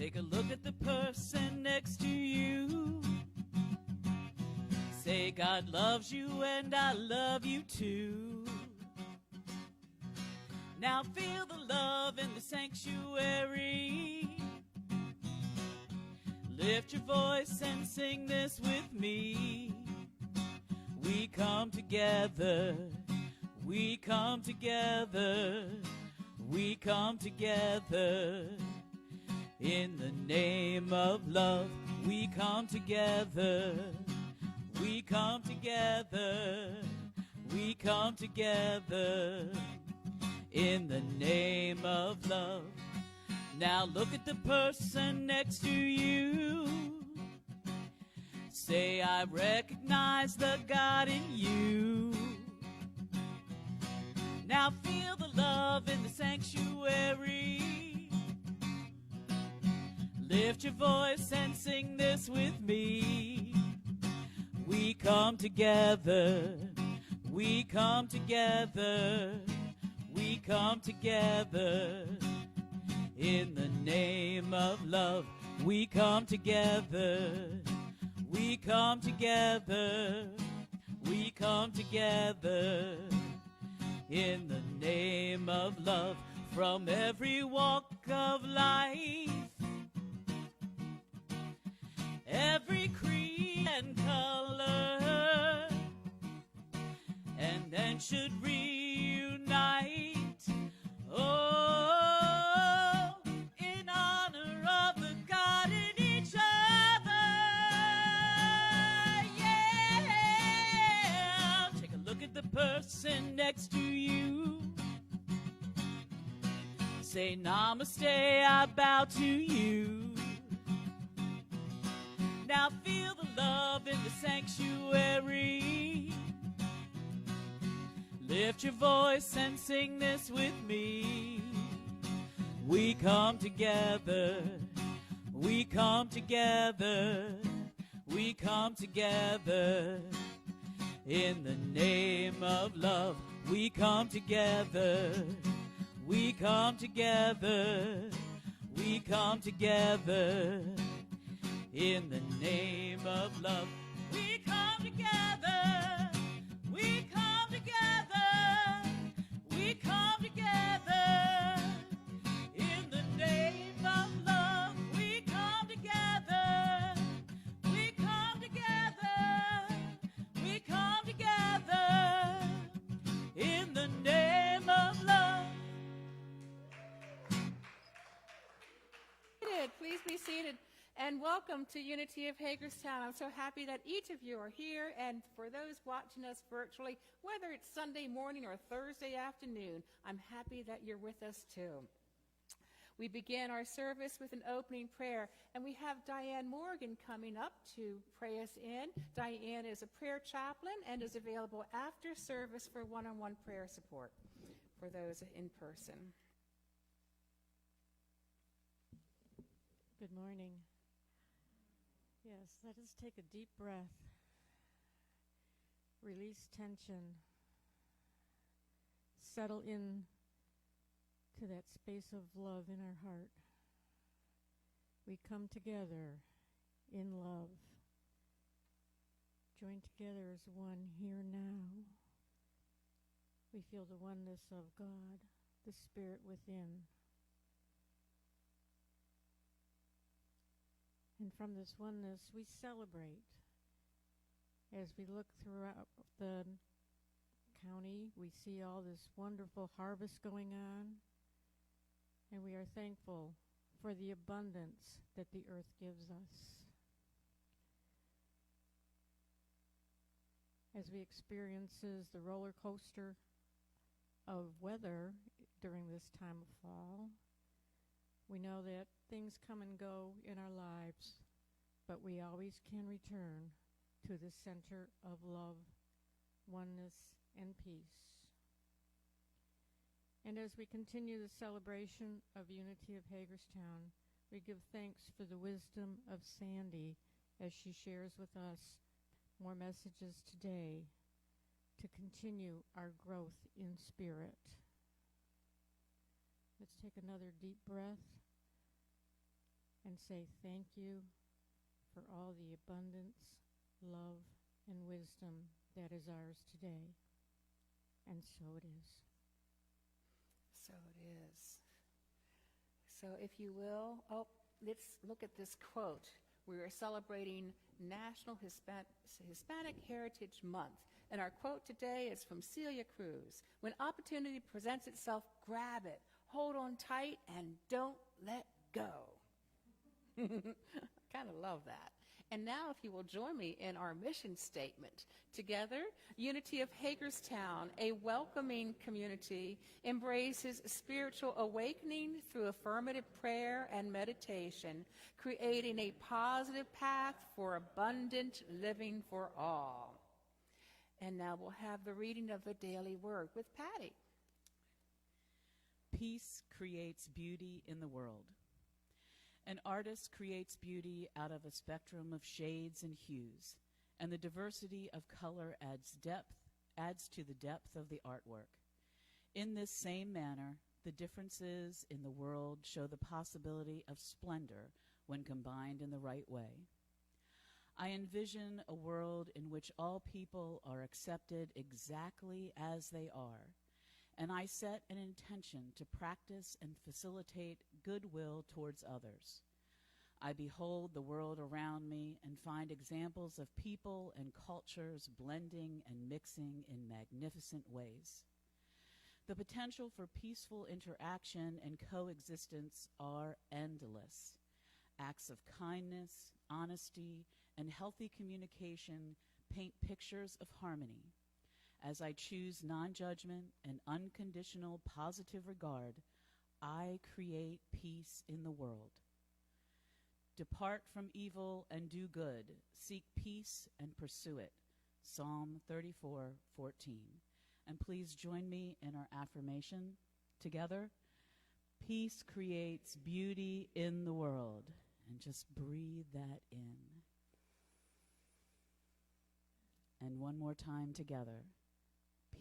Take a look at the person next to you. Say, God loves you and I love you too. Now feel the love in the sanctuary. Lift your voice and sing this with me. We come together, we come together, we come together. In the name of love, we come together, we come together, we come together. In the name of love. Now look at the person next to you. Say, I recognize the God in you. Now feel the love in the sanctuary. Lift your voice and sing this with me. We come together, we come together, we come together. In the name of love, we come together, we come together, we come together. In the name of love, from every walk of life, every creed and color, and then should reunite. Oh, in honor of the God in each other. Yeah. Take a look at the person next to you. Say, namaste, I bow to you. Now feel the love in the sanctuary. Lift your voice and sing this with me. We come together, we come together, we come together. In the name of love, we come together, we come together, we come together. In the name of love, we come together, we come together, we come together. In the name of love, we come together, we come together, we come together. In the name of love. Please be seated. And welcome to Unity of Hagerstown. I'm so happy that each of you are here, and for those watching us virtually, whether it's Sunday morning or Thursday afternoon, I'm happy that you're with us too. We begin our service with an opening prayer, and we have Diane Morgan coming up to pray us in. Diane is a prayer chaplain and is available after service for one-on-one prayer support for those in person. Good morning. Yes, let us take a deep breath. Release tension. Settle in to that space of love in our heart. We come together in love. Join together as one here now. We feel the oneness of God, the Spirit within. And from this oneness, we celebrate. As we look throughout the county, we see all this wonderful harvest going on, and we are thankful for the abundance that the earth gives us. As we experiences the roller coaster of weather during this time of fall, we know that things come and go in our lives, but we always can return to the center of love, oneness, and peace. And as we continue the celebration of Unity of Hagerstown, we give thanks for the wisdom of Sandy as she shares with us more messages today to continue our growth in spirit. Let's take another deep breath. and say thank you for all the abundance, love, and wisdom that is ours today. And so it is. So it is. So if you will, let's look at this quote. We are celebrating National Hispanic Heritage Month. And our quote today is from Celia Cruz. When opportunity presents itself, grab it, hold on tight, and don't let go. I kind of love that. And now, if you will join me in our mission statement. Together, Unity of Hagerstown, a welcoming community, embraces spiritual awakening through affirmative prayer and meditation, creating a positive path for abundant living for all. And now we'll have the reading of the daily word with Patty. Peace creates beauty in the world. An artist creates beauty out of a spectrum of shades and hues, and the diversity of color adds to the depth of the artwork. In this same manner, the differences in the world show the possibility of splendor when combined in the right way. I envision a world in which all people are accepted exactly as they are, and I set an intention to practice and facilitate goodwill towards others. I behold the world around me and find examples of people and cultures blending and mixing in magnificent ways. The potential for peaceful interaction and coexistence are endless. Acts of kindness, honesty, and healthy communication paint pictures of harmony. As I choose non-judgment and unconditional positive regard, I create peace in the world. Depart from evil and do good. Seek peace and pursue it. Psalm 34:14. And please join me in our affirmation together. Peace creates beauty in the world. And just breathe that in. And one more time together.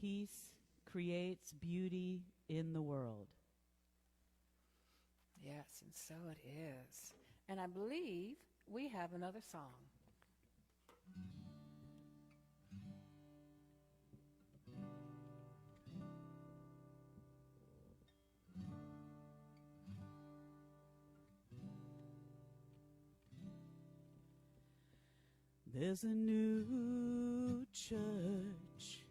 Peace creates beauty in the world. Yes, and so it is. And I believe we have another song. There's a new church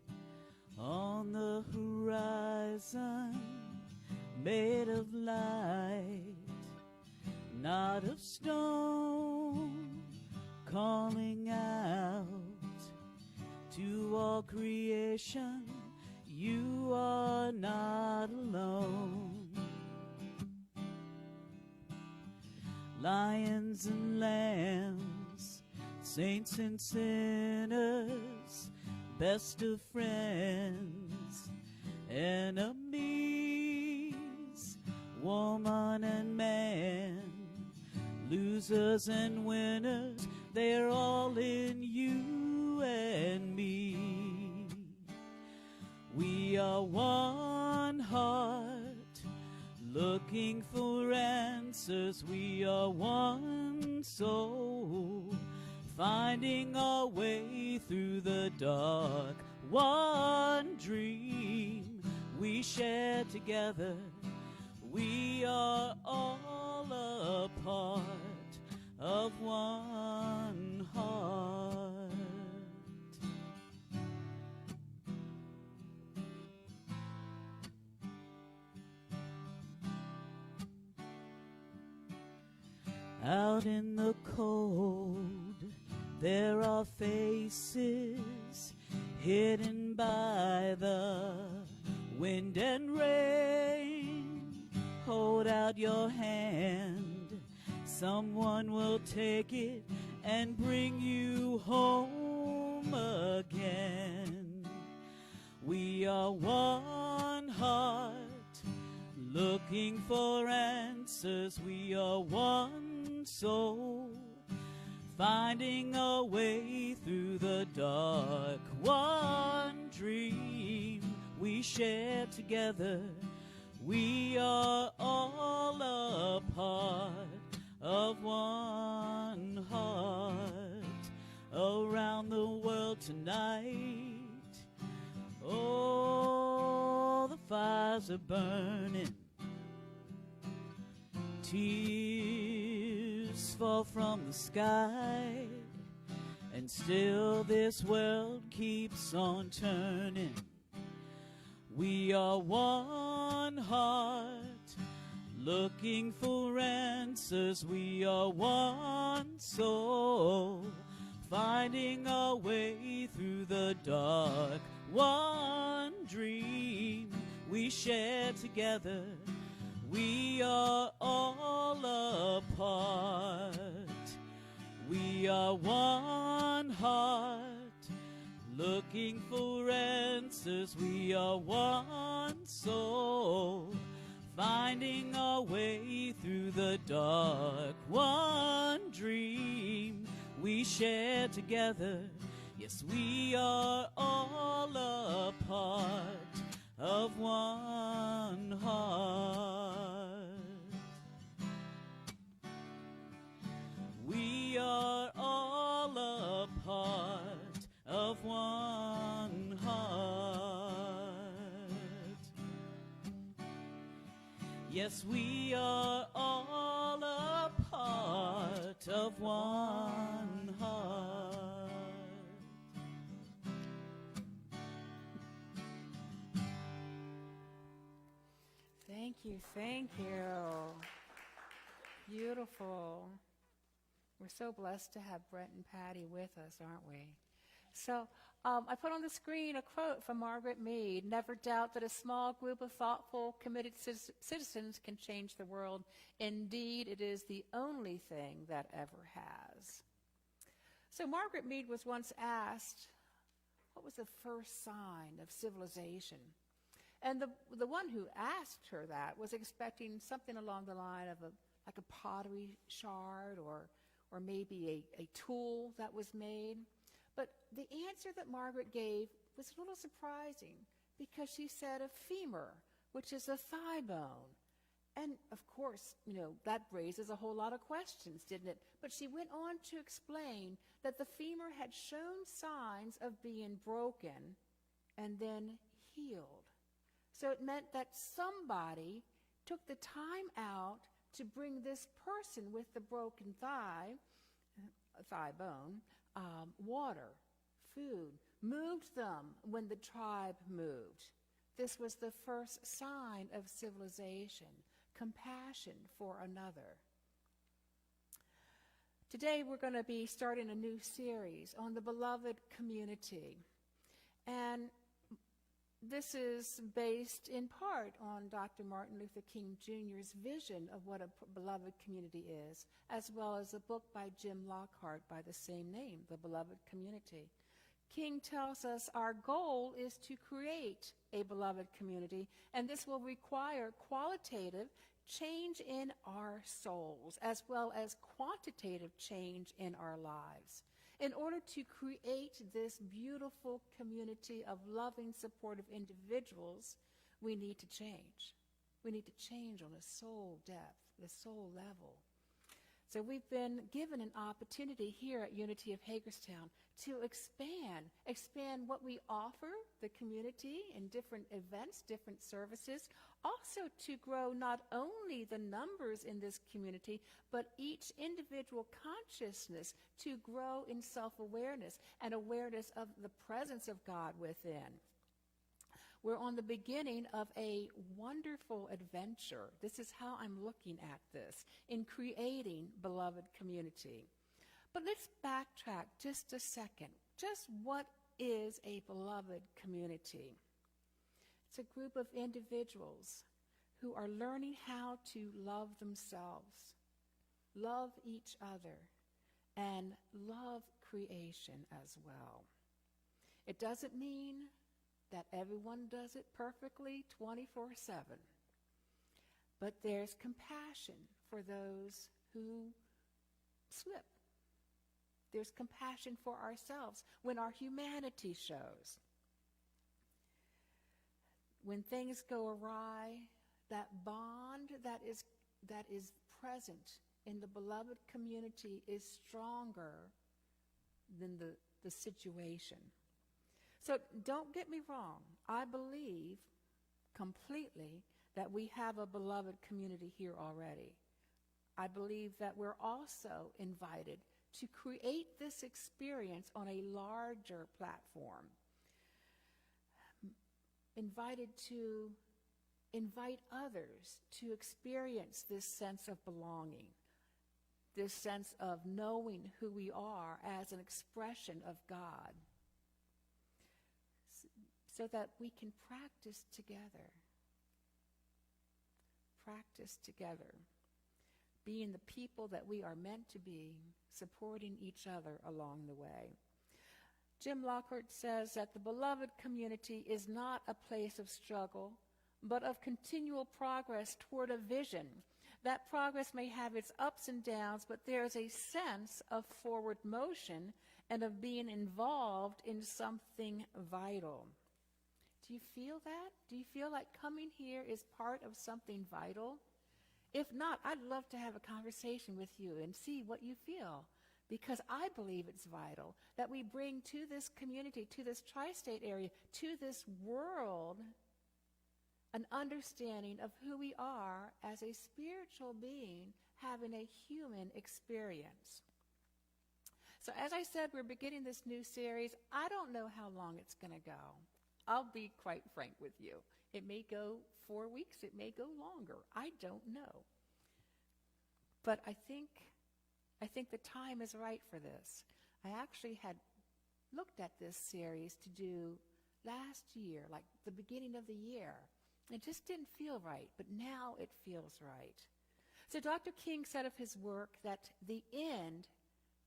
on the horizon, made of light, not of stone, calling out to all creation, you are not alone. Lions and lambs, saints and sinners, best of friends, enemies, woman and man, losers and winners, they're all in you and me. We are one heart, looking for answers. We are one soul, finding our way through the dark. One dream we share together. We are all a part of one heart. Out in the cold, there are faces hidden by the wind and rain. Hold out your hand, someone will take it and bring you home again. We are one heart, looking for answers. We are one soul, finding a way through the dark. One dream we share together. We are all a part of one heart around the world tonight. Oh, the fires are burning, tears fall from the sky, and still this world keeps on turning. We are one heart, looking for answers. We are one soul, finding our way through the dark. One dream we share together. We are all a part. We are one heart, looking for answers. We are one soul, finding our way through the dark. One dream we share together. Yes, we are all a part of one heart. We are all a part of one heart. Yes, we are all a part of one heart. Thank you, thank you. Beautiful. We're so blessed to have Brent and Patty with us, aren't we? So I put on the screen a quote from Margaret Mead: "Never doubt that a small group of thoughtful, committed citizens can change the world. Indeed, it is the only thing that ever has." So Margaret Mead was once asked, what was the first sign of civilization? And the one who asked her that was expecting something along the line of like a pottery shard or maybe a tool that was made. But the answer that Margaret gave was a little surprising, because she said a femur, which is a thigh bone. And of course, that raises a whole lot of questions, didn't it? But she went on to explain that the femur had shown signs of being broken and then healed. So it meant that somebody took the time out to bring this person with the broken thigh bone, water, food, moved them when the tribe moved. This was the first sign of civilization, compassion for another. Today we're going to be starting a new series on the beloved community. And this is based in part on Dr. Martin Luther King Jr.'s vision of what a beloved community is, as well as a book by Jim Lockhart by the same name, The Beloved Community. King tells us our goal is to create a beloved community, and this will require qualitative change in our souls, as well as quantitative change in our lives. In order to create this beautiful community of loving, supportive individuals, we need to change. We need to change on a soul depth, the soul level. So we've been given an opportunity here at Unity of Hagerstown to expand what we offer the community in different events, different services, also to grow not only the numbers in this community, but each individual consciousness to grow in self-awareness and awareness of the presence of God within. We're on the beginning of a wonderful adventure. This is how I'm looking at this, in creating beloved community. But let's backtrack just a second. Just what is a beloved community? It's a group of individuals who are learning how to love themselves, love each other, and love creation as well. It doesn't mean that everyone does it perfectly 24/7. But there's compassion for those who slip. There's compassion for ourselves when our humanity shows. When things go awry, that bond that is present in the beloved community is stronger than the situation. So don't get me wrong. I believe completely that we have a beloved community here already. I believe that we're also invited to create this experience on a larger platform. Invited to invite others to experience this sense of belonging, this sense of knowing who we are as an expression of God, so that we can practice together. Practice together. Being the people that we are meant to be, supporting each other along the way. Jim Lockhart says that the beloved community is not a place of struggle, but of continual progress toward a vision. That progress may have its ups and downs, but there is a sense of forward motion and of being involved in something vital. Do you feel that? Do you feel like coming here is part of something vital? If not, I'd love to have a conversation with you and see what you feel, because I believe it's vital that we bring to this community, to this tri-state area, to this world, an understanding of who we are as a spiritual being having a human experience. So as I said, we're beginning this new series. I don't know how long it's going to go. I'll be quite frank with you. It may go 4 weeks. It may go longer. I don't know. But I think the time is right for this. I actually had looked at this series to do last year, like the beginning of the year. It just didn't feel right, but now it feels right. So Dr. King said of his work that the end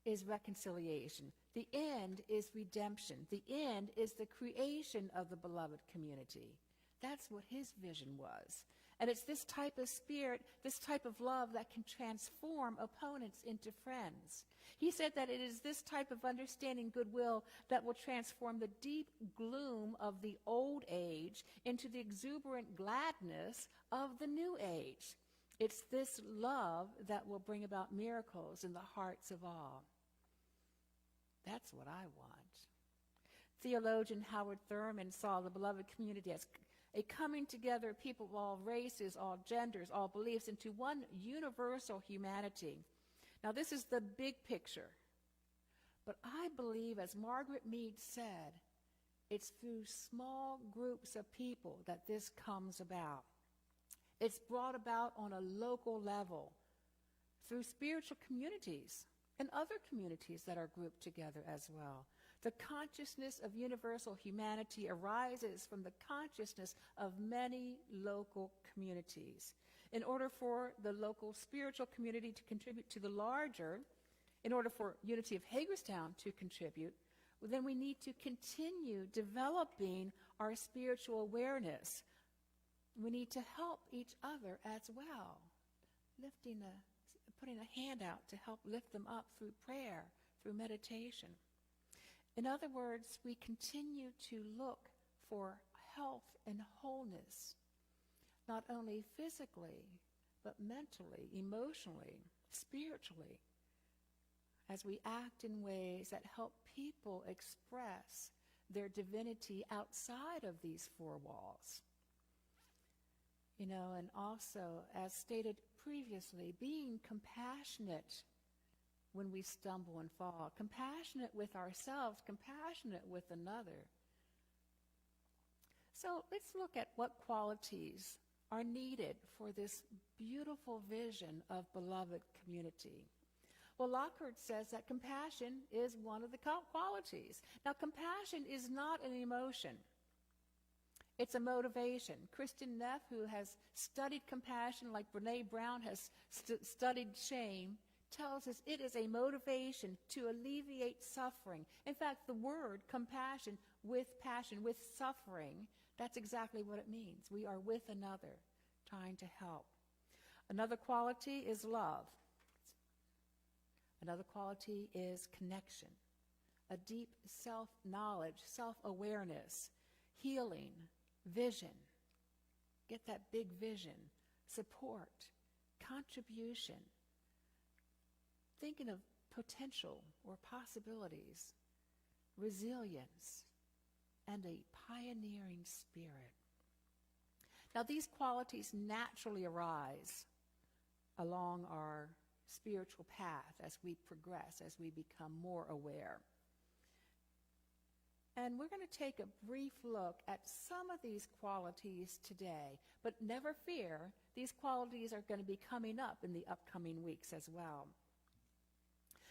is reconciliation. The end is redemption. The end is the creation of the beloved community. That's what his vision was. And it's this type of spirit, this type of love that can transform opponents into friends. He said that it is this type of understanding goodwill that will transform the deep gloom of the old age into the exuberant gladness of the new age. It's this love that will bring about miracles in the hearts of all. That's what I want. Theologian Howard Thurman saw the beloved community as a coming together of people of all races, all genders, all beliefs into one universal humanity. Now, this is the big picture. But I believe, as Margaret Mead said, it's through small groups of people that this comes about. It's brought about on a local level through spiritual communities and other communities that are grouped together as well. The consciousness of universal humanity arises from the consciousness of many local communities. In order for the local spiritual community to contribute to the larger, in order for Unity of Hagerstown to contribute, then we need to continue developing our spiritual awareness. We need to help each other as well, putting a hand out to help lift them up through prayer, through meditation. In other words, we continue to look for health and wholeness, not only physically, but mentally, emotionally, spiritually, as we act in ways that help people express their divinity outside of these four walls. You know, and also, as stated previously, being compassionate when we stumble and fall, compassionate with ourselves, compassionate with another. So let's look at what qualities are needed for this beautiful vision of beloved community. Well, Lockhart says that compassion is one of the qualities. Now, compassion is not an emotion. It's a motivation. Kristen Neff, who has studied compassion like Brene Brown has studied shame, tells us it is a motivation to alleviate suffering. In fact, the word compassion with passion, with suffering, that's exactly what it means. We are with another, trying to help. Another quality is love. Another quality is connection, a deep self-knowledge, self-awareness, healing, vision. Get that big vision, support, contribution, thinking of potential or possibilities, resilience, and a pioneering spirit. Now, these qualities naturally arise along our spiritual path as we progress, as we become more aware. And we're going to take a brief look at some of these qualities today. But never fear, these qualities are going to be coming up in the upcoming weeks as well.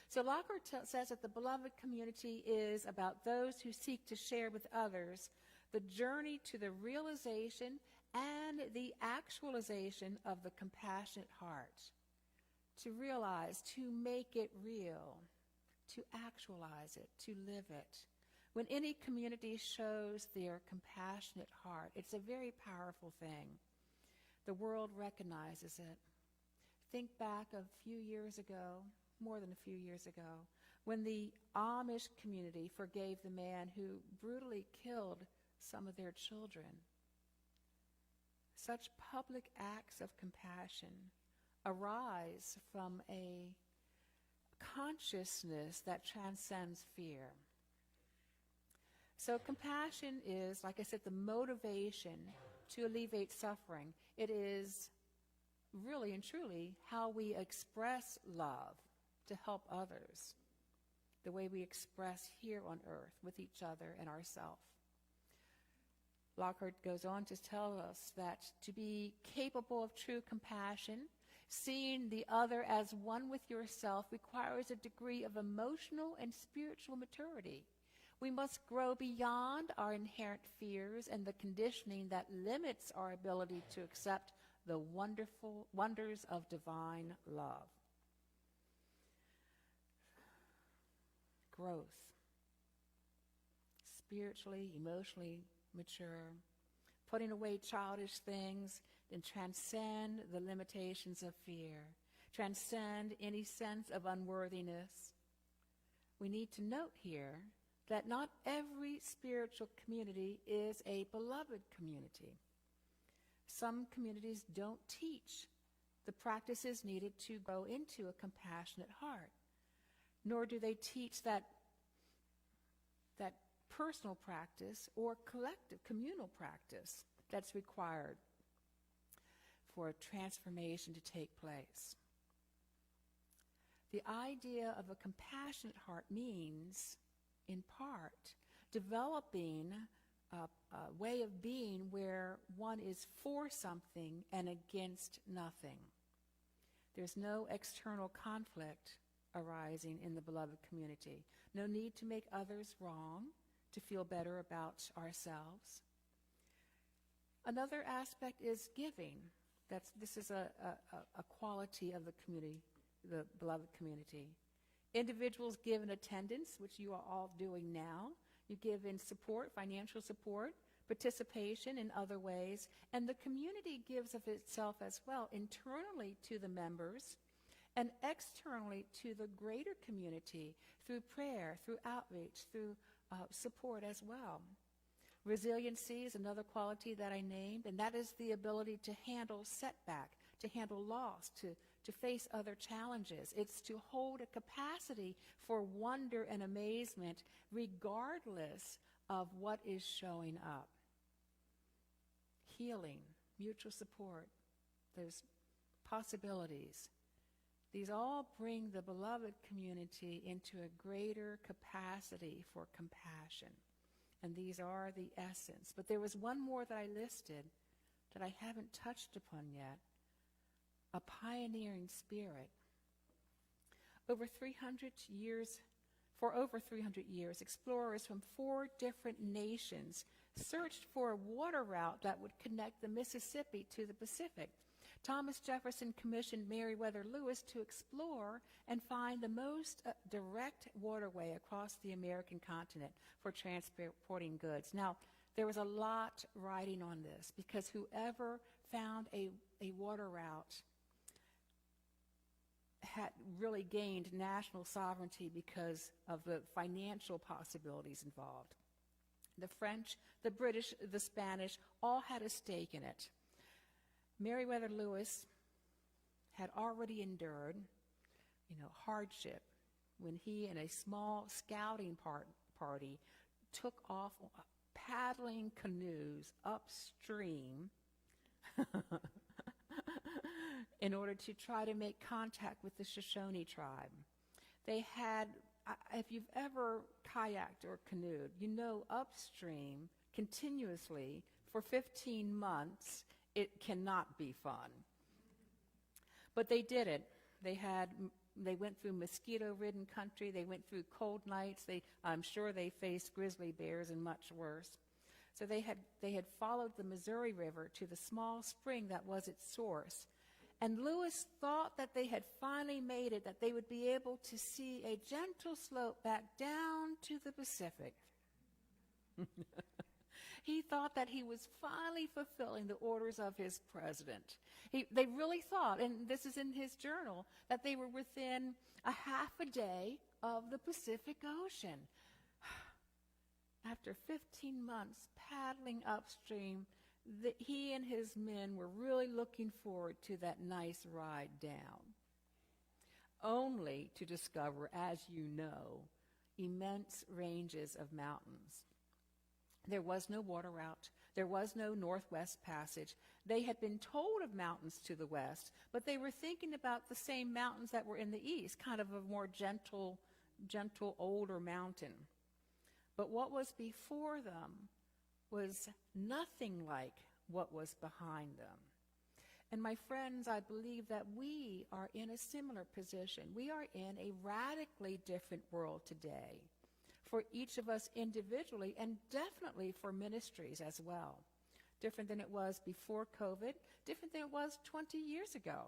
So Lockhart says that the beloved community is about those who seek to share with others the journey to the realization and the actualization of the compassionate heart. To realize, to make it real, to actualize it, to live it. When any community shows their compassionate heart, it's a very powerful thing. The world recognizes it. Think back a few years ago, more than a few years ago, when the Amish community forgave the man who brutally killed some of their children. Such public acts of compassion arise from a consciousness that transcends fear. So compassion is, like I said, the motivation to alleviate suffering. It is really and truly how we express love to help others, the way we express here on earth with each other and ourselves. Lockhart goes on to tell us that to be capable of true compassion, seeing the other as one with yourself, requires a degree of emotional and spiritual maturity. We must grow beyond our inherent fears and the conditioning that limits our ability to accept the wonderful wonders of divine love. Growth. Spiritually, emotionally mature. Putting away childish things and transcend the limitations of fear. Transcend any sense of unworthiness. We need to note here that not every spiritual community is a beloved community. Some communities don't teach the practices needed to grow into a compassionate heart, nor do they teach that personal practice or collective, communal practice that's required for a transformation to take place. The idea of a compassionate heart means, in part, developing a way of being where one is for something and against nothing. There's no external conflict arising in the beloved community. No need to make others wrong to feel better about ourselves. Another aspect is giving. This is a quality of the community, the beloved community. Individuals give in attendance, which you are all doing now. You give in support, financial support, participation in other ways, and the community gives of itself as well, internally to the members and externally to the greater community through prayer, through outreach, through support as well. Resiliency is another quality that I named, and that is the ability to handle setback, to handle loss, to face other challenges. It's to hold a capacity for wonder and amazement regardless of what is showing up. Healing, mutual support, those possibilities. These all bring the beloved community into a greater capacity for compassion. And these are the essence. But there was one more that I listed that I haven't touched upon yet. A pioneering spirit. For over 300 years, explorers from 4 different nations searched for a water route that would connect the Mississippi to the Pacific. Thomas Jefferson commissioned Meriwether Lewis to explore and find the most direct waterway across the American continent for transporting goods. Now, there was a lot riding on this because whoever found a water route had really gained national sovereignty because of the financial possibilities involved. The French, the British, the Spanish all had a stake in it. Meriwether Lewis had already endured, hardship when he and a small scouting party took off paddling canoes upstream in order to try to make contact with the Shoshone tribe. They had, if you've ever kayaked or canoed, upstream continuously for 15 months, it cannot be fun. But they did it. They went through mosquito-ridden country. They went through cold nights. I'm sure they faced grizzly bears and much worse. So they had followed the Missouri River to the small spring that was its source. And Lewis thought that they had finally made it, that they would be able to see a gentle slope back down to the Pacific. He thought that he was finally fulfilling the orders of his president. They really thought, and this is in his journal, that they were within a half a day of the Pacific Ocean. After 15 months paddling upstream, he and his men were really looking forward to that nice ride down, only to discover, as you know, immense ranges of mountains. There was no water route. There was no Northwest Passage. They had been told of mountains to the west, but they were thinking about the same mountains that were in the east, kind of a more gentle, older mountain. But what was before them was nothing like what was behind them. And my friends, I believe that we are in a similar position. We are in a radically different world today, for each of us individually, and definitely for ministries as well. Different than it was before COVID, different than it was 20 years ago.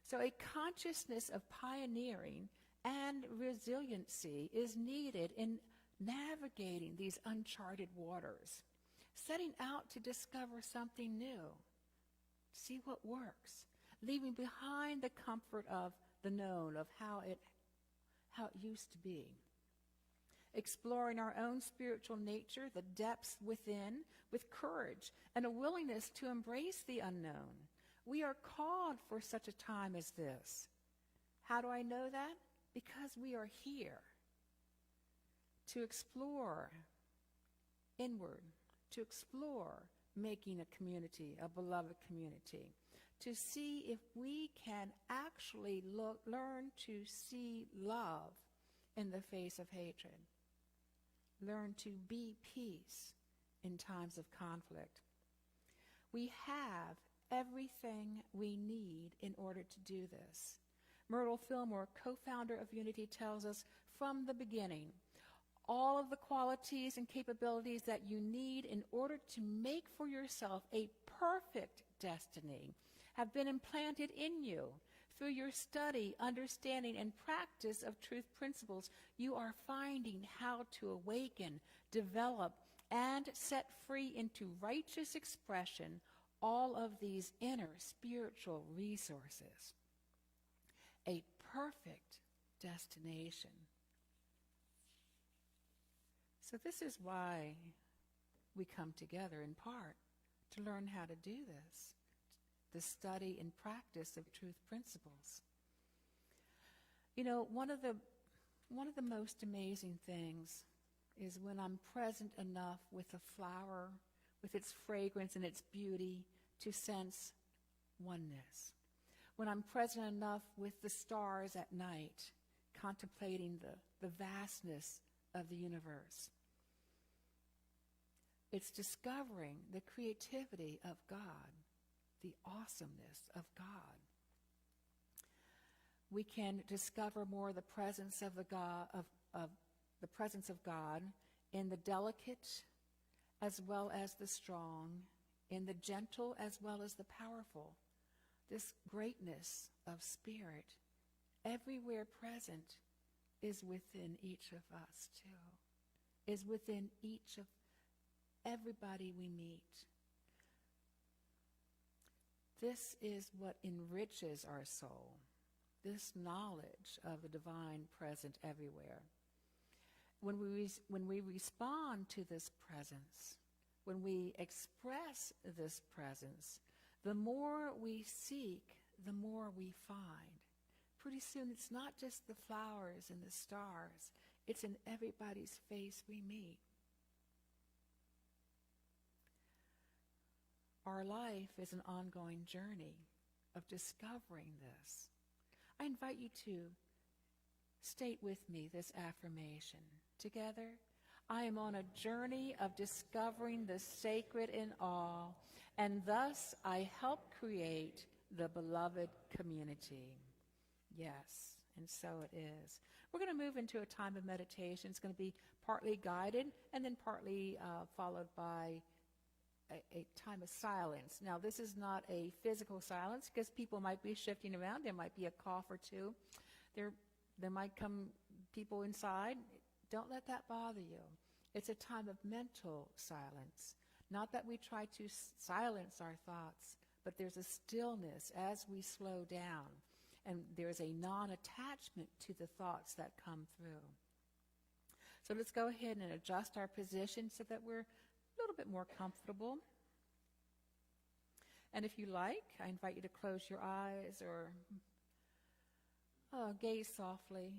So a consciousness of pioneering and resiliency is needed in navigating these uncharted waters, setting out to discover something new, see what works, leaving behind the comfort of the known, of how it used to be. Exploring our own spiritual nature, the depths within, with courage and a willingness to embrace the unknown. We are called for such a time as this. How do I know that? Because we are here to explore inward, to explore making a community, a beloved community, to see if we can actually learn to see love in the face of hatred. Learn to be peace in times of conflict. We have everything we need in order to do this. Myrtle Fillmore, co-founder of Unity, tells us from the beginning, all of the qualities and capabilities that you need in order to make for yourself a perfect destiny have been implanted in you. Through your study, understanding, and practice of truth principles, you are finding how to awaken, develop, and set free into righteous expression all of these inner spiritual resources. A perfect destination. So this is why we come together in part, to learn how to do this. The study and practice of truth principles. One of the most amazing things is when I'm present enough with a flower, with its fragrance and its beauty, to sense oneness. When I'm present enough with the stars at night, contemplating the vastness of the universe. It's discovering the creativity of God, the awesomeness of God. We can discover more the presence of the presence of God in the delicate as well as the strong, in the gentle as well as the powerful. This greatness of spirit, everywhere present, is within each of us too, is within each of everybody we meet. This is what enriches our soul, this knowledge of the divine present everywhere. When we respond to this presence, when we express this presence, the more we seek, the more we find. pretty soon it's not just the flowers and the stars. It's in everybody's face we meet. Our life is an ongoing journey of discovering this. I invite you to state with me this affirmation. Together, I am on a journey of discovering the sacred in all, and thus I help create the beloved community. Yes, and so it is. We're going to move into a time of meditation. It's going to be partly guided and then partly followed by a time of silence. Now, this is not a physical silence because people might be shifting around. There might be a cough or two. There might come people inside. Don't let that bother you. It's a time of mental silence. Not that we try to silence our thoughts, but there's a stillness as we slow down, and there's a non-attachment to the thoughts that come through. So let's go ahead and adjust our position so that we're a little bit more comfortable. And if you like, I invite you to close your eyes or gaze softly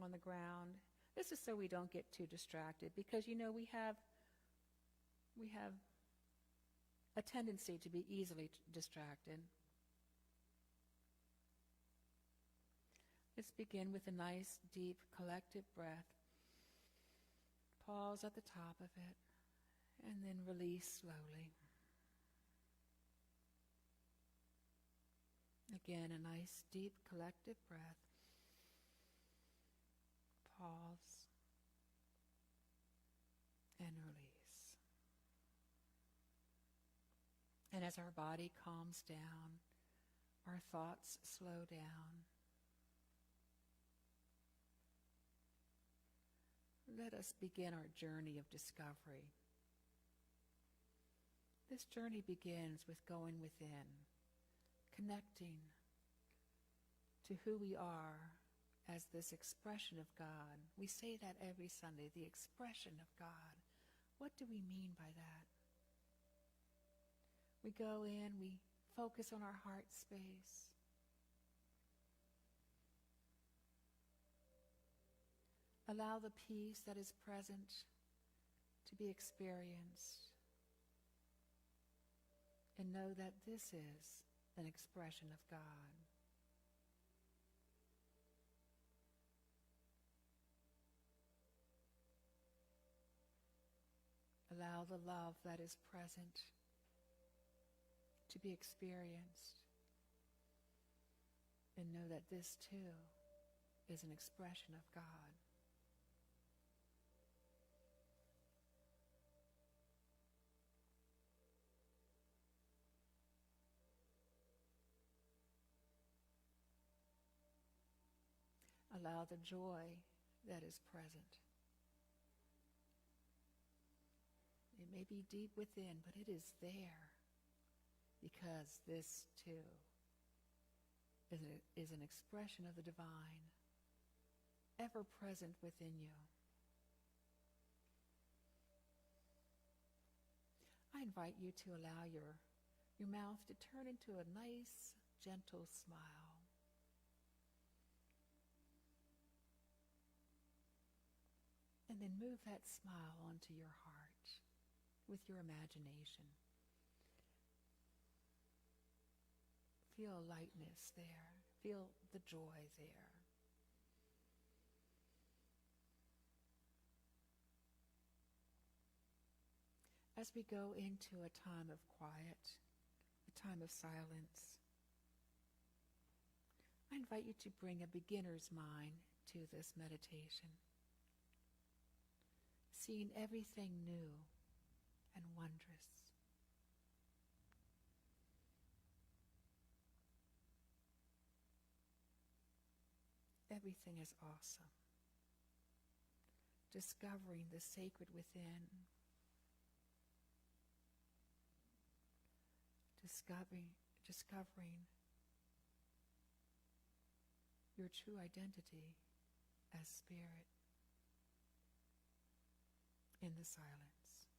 on the ground. This is so we don't get too distracted, because we have a tendency to be easily distracted. Let's begin with a nice, deep, collective breath. Pause at the top of it, and then release slowly. Again, a nice, deep, collective breath. Pause and release. And as our body calms down, our thoughts slow down. Let us begin our journey of discovery. This journey begins with going within, connecting to who we are as this expression of God. We say that every Sunday, the expression of God. What do we mean by that? We go in, we focus on our heart space. Allow the peace that is present to be experienced. And know that this is an expression of God. Allow the love that is present to be experienced. And know that this too is an expression of God. Allow the joy that is present. It may be deep within, but it is there because this too is an expression of the divine, ever present within you. I invite you to allow your mouth to turn into a nice, gentle smile. And then move that smile onto your heart with your imagination. Feel lightness there. Feel the joy there. As we go into a time of quiet, a time of silence, I invite you to bring a beginner's mind to this meditation. Seeing everything new and wondrous. Everything is awesome. Discovering the sacred within. Discovering your true identity as spirit. In the silence.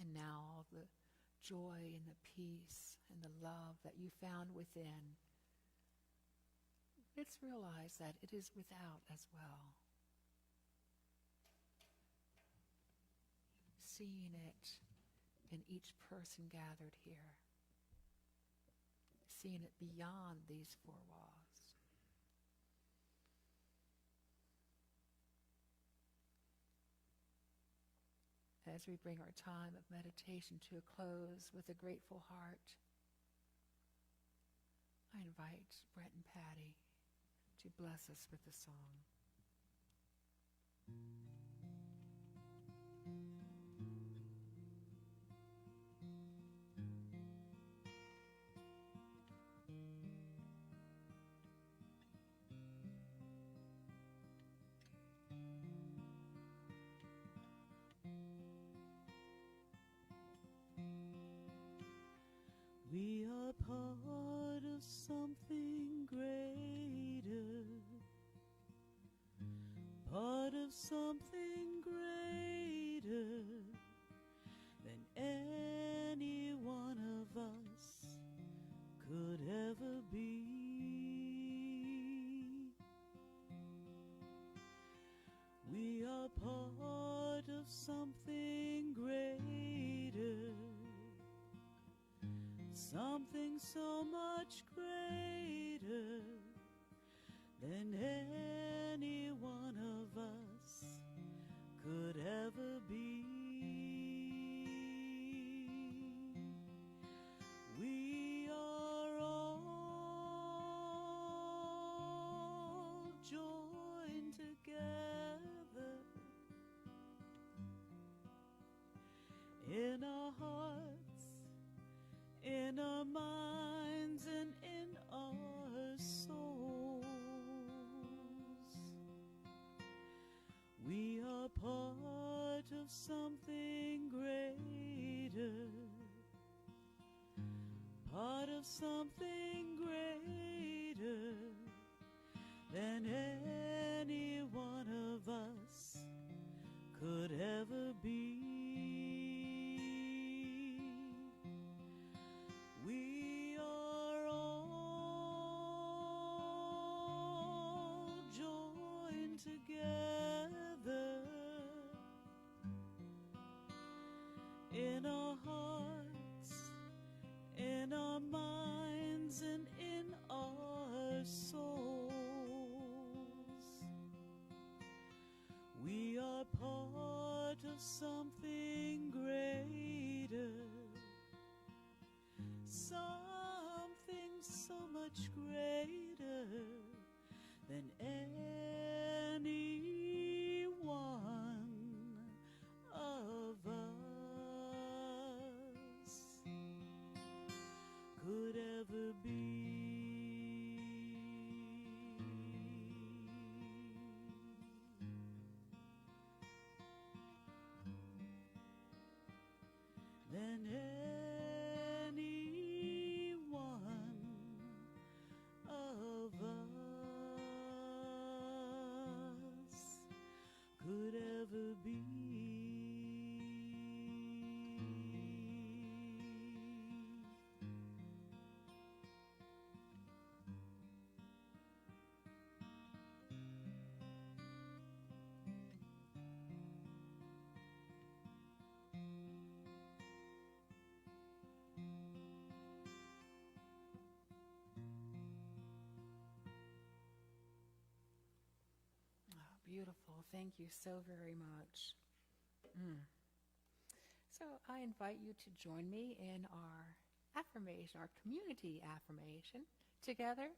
And now all the joy and the peace and the love that you found within, let's realize that it is without as well. Seeing it in each person gathered here. Seeing it beyond these four walls. As we bring our time of meditation to a close with a grateful heart, I invite Brett and Patty to bless us with a song. We are part of something greater, part of something greater than any one of us could ever be. We are part of something greater, something so much greater than any one of us could ever be. We are all joined together in our hearts, in our minds, and in our souls. We are part of something greater, part of something greater than any one of us could ever be. We are all joined together in our hearts, in our minds, and in our souls. We are part of something greater, something so much greater than any one of us could ever be. Than any one of us could ever be. Beautiful. Thank you so very much. So I invite you to join me in our affirmation, our community affirmation together.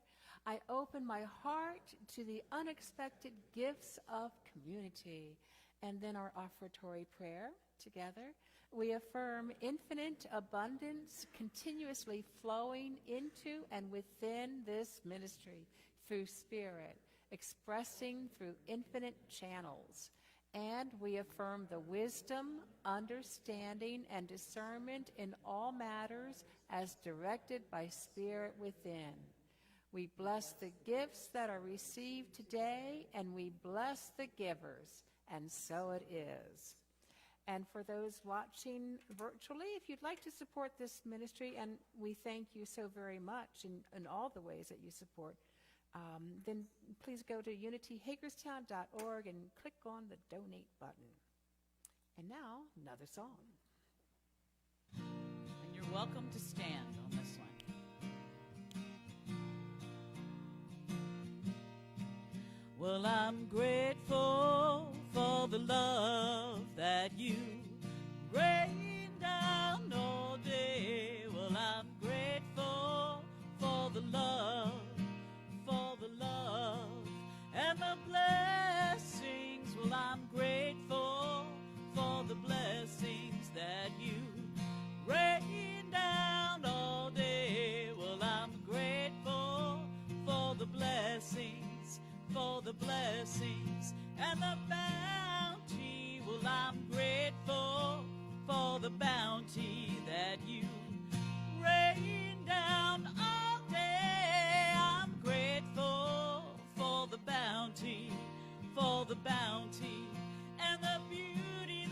I open my heart to the unexpected gifts of community. And then our offertory prayer together. We affirm infinite abundance continuously flowing into and within this ministry through Spirit, expressing through infinite channels. And we affirm the wisdom, understanding, and discernment in all matters as directed by Spirit within. We bless the gifts that are received today, and we bless the givers, and so it is. And for those watching virtually, if you'd like to support this ministry, and we thank you so very much in all the ways that you support, then please go to unityhagerstown.org and click on the donate button. And now, another song. And you're welcome to stand on this one. Well, I'm grateful for the love that you rain down all day. Well, I'm grateful for the love and the blessings. Well, I'm grateful for the blessings that you rain down all day. Well, I'm grateful for the blessings and the bounty. Well, I'm grateful for the bounty that you rain down all day. I'm grateful for the bounty and the beauty.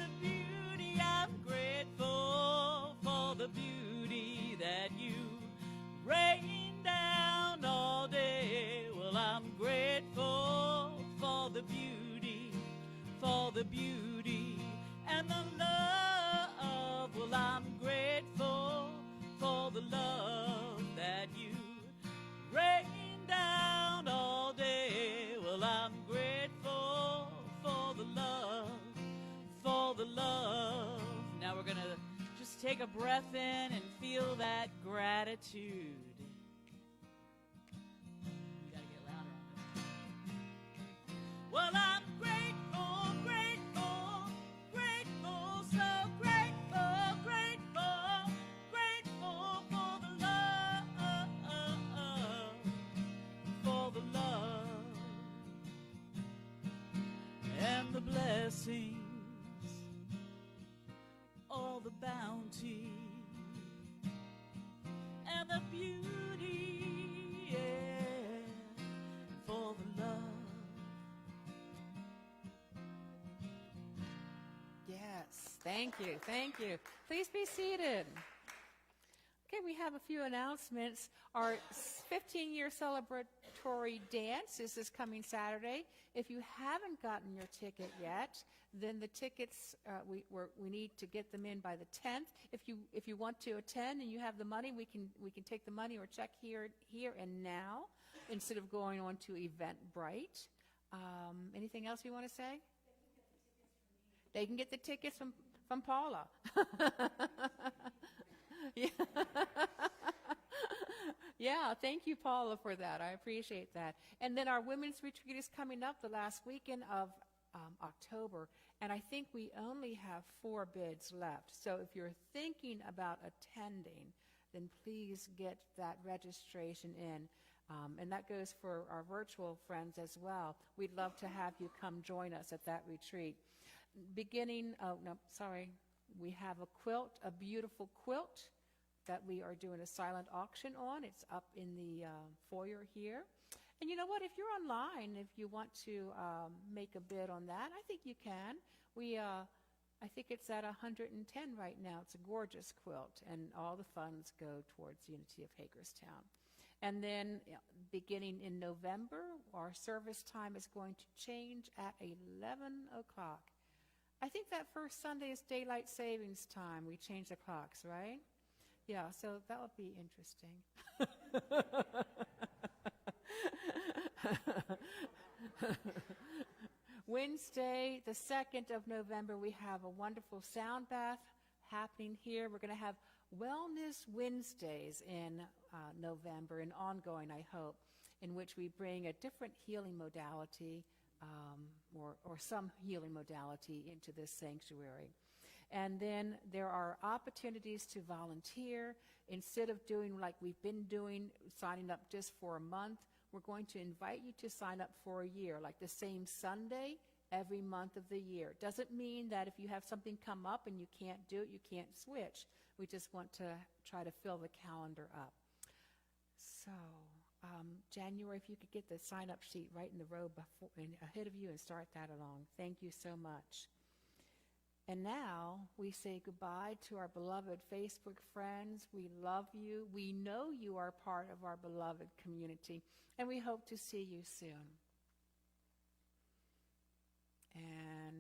I'm grateful for the beauty that you rain down all day. Well, I'm grateful for the beauty and the love. Well, I'm grateful for the love that you rain down all day. Well, I'm grateful for the love. Now we're going to just take a breath in and feel that gratitude. You got to get louder on this. Well, I'm grateful, so grateful for the love and the blessings, all the bounty and the beauty, yeah, for the love. Yes, thank you. Please be seated. Okay, we have a few announcements. Our 15-year celebratory dance is this coming Saturday. If you haven't gotten your ticket yet, then the tickets, we need to get them in by the 10th. If you want to attend and you have the money, we can take the money or check here and now instead of going on to Eventbrite. Anything else you want to say? They can get the tickets from Paula. Yeah. Yeah, thank you, Paula, for that. I appreciate that. And then our women's retreat is coming up the last weekend of October, and I think we only have 4 bids left. So if you're thinking about attending, then please get that registration in. And that goes for our virtual friends as well. We'd love to have you come join us at that retreat. We have a quilt, a beautiful quilt that we are doing a silent auction on. It's up in the foyer here. And you know what? If you're online, if you want to make a bid on that, I think you can. I think it's at 110 right now. It's a gorgeous quilt, and all the funds go towards Unity of Hagerstown. And then beginning in November, our service time is going to change at 11 o'clock. I think that first Sunday is daylight savings time. We change the clocks, right? Yeah, so that would be interesting. Wednesday, the 2nd of November, we have a wonderful sound bath happening here. We're going to have Wellness Wednesdays in November and ongoing, I hope, in which we bring a different healing modality or some healing modality into this sanctuary. And then there are opportunities to volunteer. Instead of doing like we've been doing, signing up just for a month, we're going to invite you to sign up for a year, like the same Sunday every month of the year. Doesn't mean that if you have something come up and you can't do it, you can't switch. We just want to try to fill the calendar up. So, January, if you could get the sign-up sheet right in the row ahead of you and start that along. Thank you so much. And now we say goodbye to our beloved Facebook friends. We love you. We know you are part of our beloved community, and we hope to see you soon. And